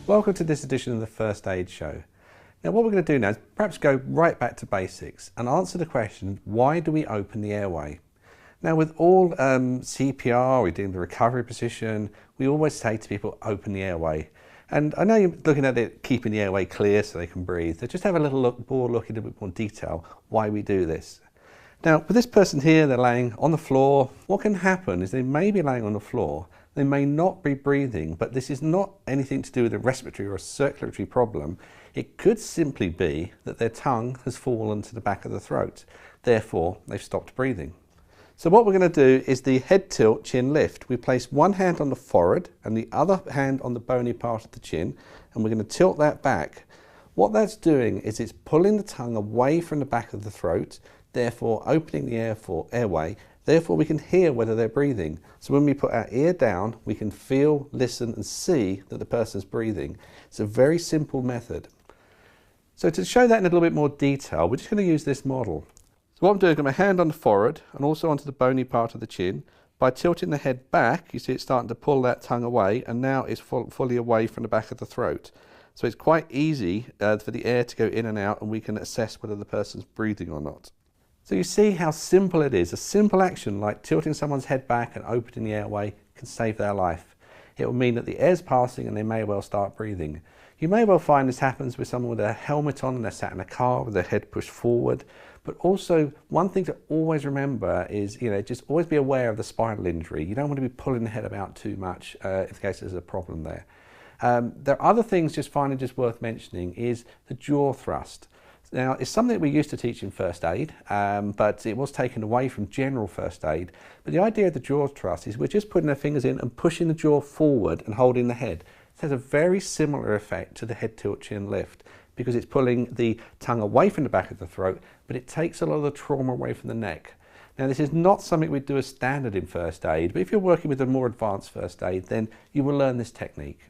Welcome to this edition of the First Aid Show. Now what we're going to do now is perhaps go right back to basics and answer the question, why do we open the airway? Now with all CPR, we're doing the recovery position, we always say to people, open the airway. And I know you're looking at it, keeping the airway clear so they can breathe. So just have a little look in a bit more detail why we do this. Now with this person here, they're laying on the floor. What can happen is they may be laying on the floor, they may not be breathing, but this is not anything to do with a respiratory or a circulatory problem. It could simply be that their tongue has fallen to the back of the throat. Therefore, they've stopped breathing. So what we're going to do is the head tilt, chin lift. We place one hand on the forehead and the other hand on the bony part of the chin, and we're going to tilt that back. What that's doing is it's pulling the tongue away from the back of the throat, therefore opening the airway. Therefore we can hear whether they're breathing. So when we put our ear down, we can feel, listen and see that the person's breathing. It's a very simple method. So to show that in a little bit more detail, we're just going to use this model. So what I'm doing is I've got my hand on the forehead and also onto the bony part of the chin. By tilting the head back, you see it's starting to pull that tongue away, and now it's fully away from the back of the throat. So it's quite easy for the air to go in and out, and we can assess whether the person's breathing or not. So you see how simple it is. A simple action like tilting someone's head back and opening the airway can save their life. It will mean that the air's passing and they may well start breathing. You may well find this happens with someone with a helmet on and they're sat in a car with their head pushed forward. But also one thing to always remember is, just always be aware of the spinal injury. You don't want to be pulling the head about too much in case there's a problem there. There are other things just worth mentioning is the jaw thrust. Now, it's something that we used to teach in first aid, but it was taken away from general first aid. But the idea of the jaw thrust is we're just putting our fingers in and pushing the jaw forward and holding the head. It has a very similar effect to the head tilt chin lift because it's pulling the tongue away from the back of the throat, but it takes a lot of the trauma away from the neck. Now, this is not something we do as standard in first aid, but if you're working with a more advanced first aid, then you will learn this technique.